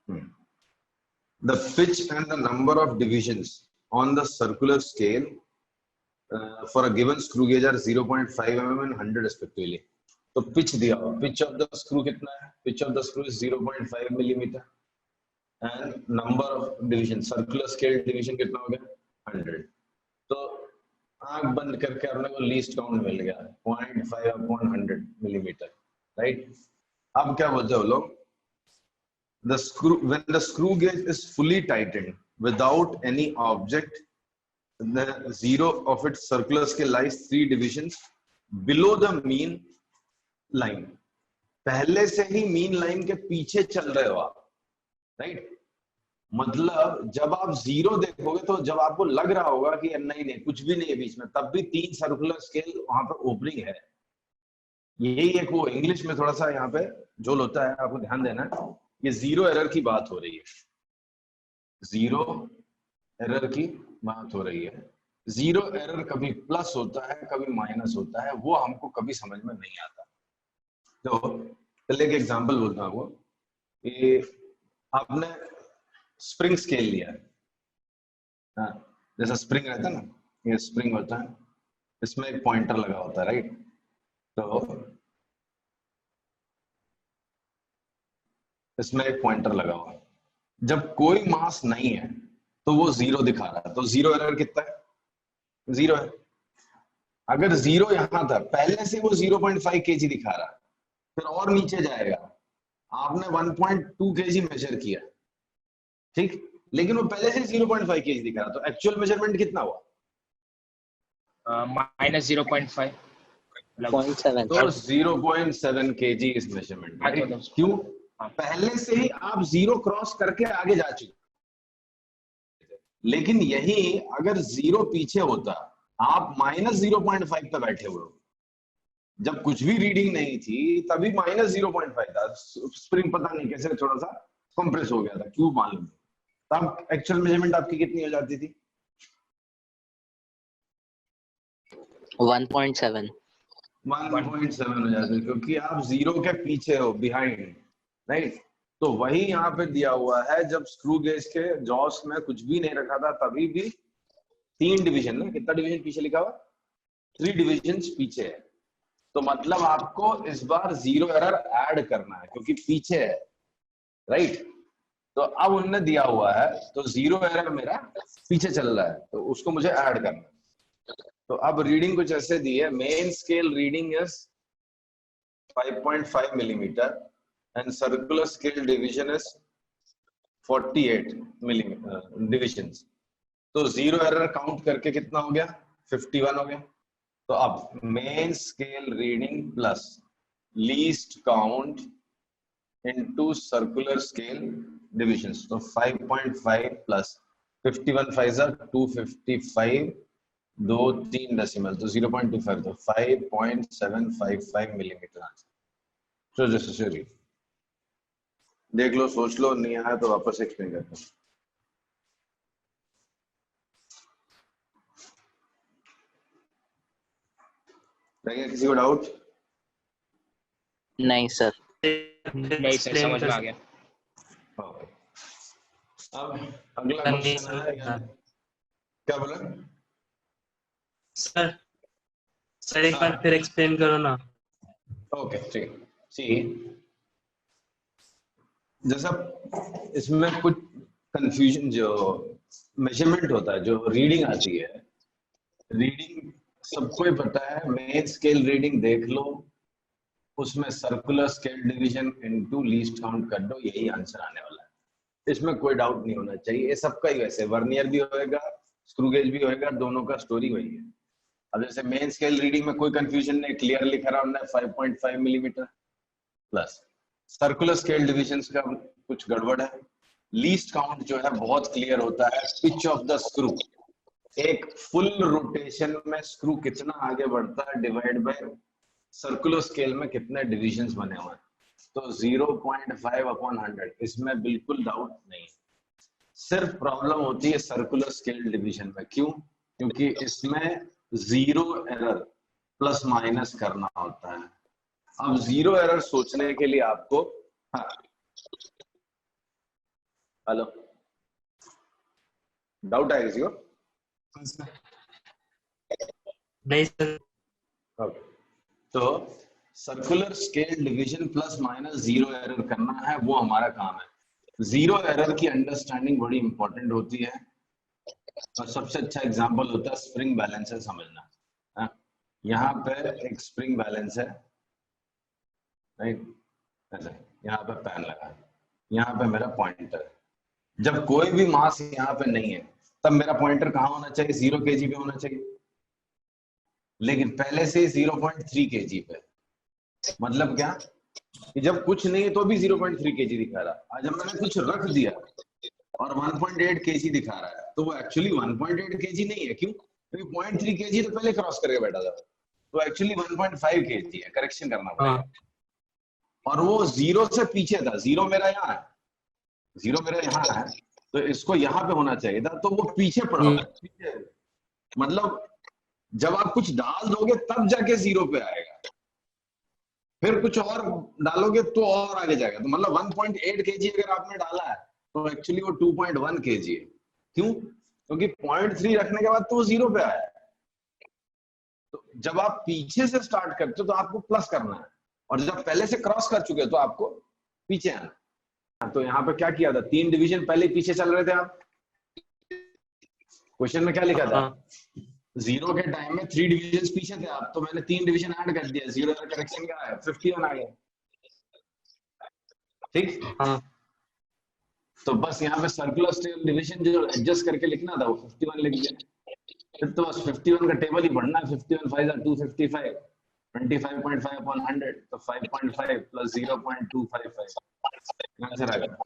The pitch and the number of divisions on the circular scale for a given screw gauge are 0.5 mm and 100 respectively. तो pitch दिया हुआ, pitch of the screw कितना है? Pitch of the screw is 0.5 millimeter and number of division, circular scale division कितना हो गया? 100. तो आंख बंद करके अपने को लीस्ट काउंट मिल गया 0.5 upon 100 millimeter, right? अब क्या बोलते हो लोग? The screw, when the screw gauge is fully tightened without any object, the zero of its circular scale lies 3 divisions below the mean line. पहले से ही मीन लाइन के पीछे चल रहे हो आप, राइट? मतलब जब आप जीरो देखोगे तो जब आपको लग रहा होगा कि नहीं नहीं कुछ भी नहीं है बीच में, तब भी 3 सर्कुलर स्केल वहां पर ओपनिंग है. यही एक वो इंग्लिश में थोड़ा सा यहाँ पे जोल होता है, आपको ध्यान देना है. ये जीरो एरर की बात हो रही है, जीरो एरर की बात हो रही है. जीरो एरर कभी प्लस होता है कभी माइनस होता है, वो हमको कभी समझ में नहीं आता. तो पहले एक एग्जांपल बोलता हूँ वो, कि आपने स्प्रिंग स्केल लिया है, हाँ, जैसा स्प्रिंग रहता है ना, ये स्प्रिंग होता है, इसमें एक पॉइंटर लगा होता है, राइट? तो इसमें एक पॉइंटर लगा हुआ है. जब कोई मास नहीं है तो वो जीरो दिखा रहा है, तो जीरो एरर कितना है? जीरो है. अगर जीरो यहां था, पहले से वो 0.5 kg दिखा रहा है, फिर और नीचे जाएगा, आपने 1.2 kg मेजर किया, ठीक, लेकिन वो पहले से 0.5 kg दिखा रहा, तो एक्चुअल मेजरमेंट कितना हुआ? माइनस 0.5, तो 0.7 kg इस मेजरमेंट. क्यों? पहले से ही आप जीरो क्रॉस करके आगे जा चुके. लेकिन यही अगर जीरो पीछे होता, आप माइनस 0.5 पे बैठे हुए हो, जब कुछ भी रीडिंग नहीं थी तभी माइनस 0.5 था, स्प्रिंग पता नहीं कैसे थोड़ा सा कंप्रेस हो गया था, क्यों मालूम. तब एक्चुअल मेजरमेंट आपकी कितनी हो जाती थी? 1.7 हो जाती, क्योंकि आप जीरो के पीछे हो, बिहाइंड, राइट? तो वही यहाँ पे दिया हुआ है, जब स्क्रू गेज के जॉस में कुछ भी नहीं रखा था तभी भी 3 डिवीजन ना, कितना डिवीजन पीछे लिखा हुआ? 3 डिविजन्स पीछे है. तो मतलब आपको इस बार जीरो एरर ऐड करना है क्योंकि पीछे है, राइट? तो अब उनने दिया हुआ है, तो जीरो एरर मेरा पीछे चल रहा है, तो उसको मुझे ऐड करना है. तो अब रीडिंग कुछ ऐसे दी है, main scale reading is 5.5 millimetre and circular scale division is 48 divisions. तो जीरो एरर काउंट करके कितना हो गया? 51 हो गया. तो अब main scale reading plus least count into circular scale divisions, तो 5.5 प्लस 51 5 255, 2 3 डेसिमल, तो 0.25, तो 5.755 मिलीमीटर. तो जैसे देख लो, सोच लो, नहीं आया तो वापस एक्सप्लेन करता हूं. किसी को डाउट? नहीं सर. नहीं सर, समझ में आ गया. ओके, अब अगला क्वेश्चन है. क्या बोला सर? सर एक बार फिर एक्सप्लेन करो ना. ओके, ठीक. सी, जैसा इसमें कुछ कंफ्यूजन, जो मेजरमेंट होता है, जो रीडिंग आती है, रीडिंग सबको ही पता है. मेन स्केल रीडिंग देख लो, उसमें circular scale division into least count कर दो, यही आंसर आने वाला है. इसमें कोई डाउट नहीं होना चाहिए. ये सबका ही वैसे, वर्नियर भी होएगा, स्क्रू गेज भी होएगा, दोनों का स्टोरी वही है. अब जैसे मेन स्केल रीडिंग में कोई कंफ्यूजन नहीं, क्लियर लिखा रहा हमने 5.5 millimetre plus. Circular scale divisions का कुछ गड़बड़ है. लीस्ट काउंट जो है बहुत क्लियर होता है, पिच ऑफ द स्क्रू, एक फुल रोटेशन में स्क्रू कितना आगे बढ़ता है डिवाइड बाय सर्कुलर स्केल में कितने डिविजन्स बने हुए हैं. तो 0.5 अपॉन 100, इसमें बिल्कुल डाउट नहीं. सिर्फ प्रॉब्लम होती है सर्कुलर स्केल डिवीजन में. क्यों? क्योंकि इसमें जीरो एरर प्लस माइनस करना होता है. अब जीरो एरर सोचने के लिए आपको, हाँ, हेलो, डाउट है किसी को? नहीं सर। ओके, तो circular scale division plus minus zero error करना है, वो हमारा काम है। जीरो एरर की अंडरस्टैंडिंग बड़ी इंपॉर्टेंट होती है और सबसे अच्छा एग्जांपल होता है स्प्रिंग बैलेंसर समझना। हाँ? यहाँ पे एक स्प्रिंग बैलेंस है, राइट, ऐसे यहाँ पे पैन लगा है, यहाँ पे मेरा पॉइंटर है। जब कोई भी मास यहाँ पे नहीं है तब मेरा पॉइंटर कहाँ होना चाहिए? 0 kg पे होना चाहिए, लेकिन पहले से 0.3 kg पे। मतलब क्या कि जब कुछ नहीं है तो भी 0.3 kg दिखा रहा है। जब मैंने कुछ रख दिया और 1.8 kg दिखा रहा है तो वो एक्चुअली 1.8 kg नहीं है। क्यों? क्योंकि 0.3 kg तो पहले क्रॉस करके बैठा था, तो एक्चुअली 1.5 kg है। करेक्शन करना पड़ेगा। हाँ और वो जीरो से पीछे था, जीरो मेरा यहाँ है, जीरो मेरा यहाँ है, तो इसको यहाँ पे होना चाहिए था, तो वो पीछे पड़ा हुआ है, पीछे। मतलब जब आप कुछ डाल दोगे तब जाके जीरो पे आएगा, फिर कुछ और डालोगे तो और आगे जाएगा। तो मतलब 1.8 kg अगर आपने डाला है तो एक्चुअली वो 2.1 kg है। क्यों? क्योंकि 0.3 रखने के बाद तो वो जीरो पे आया है। तो जब आप पीछे से स्टार्ट करते हो तो आपको प्लस करना है, और जब पहले से क्रॉस कर चुके हो तो आपको पीछे आना। तो यहाँ पे क्या किया था? 3 डिवीजन पहले पीछे चल रहे थे आप। क्वेश्चन में क्या लिखा था? हाँ जीरो के टाइम में 3 डिवीजन पीछे थे आप, तो मैंने 3 डिवीजन ऐड कर दिया, जीरो का करेक्शन क्या है? 51 आ गया। ठीक, हाँ तो बस यहाँ पे सर्कुलर स्केल डिवीजन जो एडजस्ट करके लिखना था वो 51 लिख दिया। फिर तो बस 51 का टेबल ही पढ़ना है। 51 5 are 255, 25.5 upon 100, तो 5.5 plus 0.255 आंसर आ गया।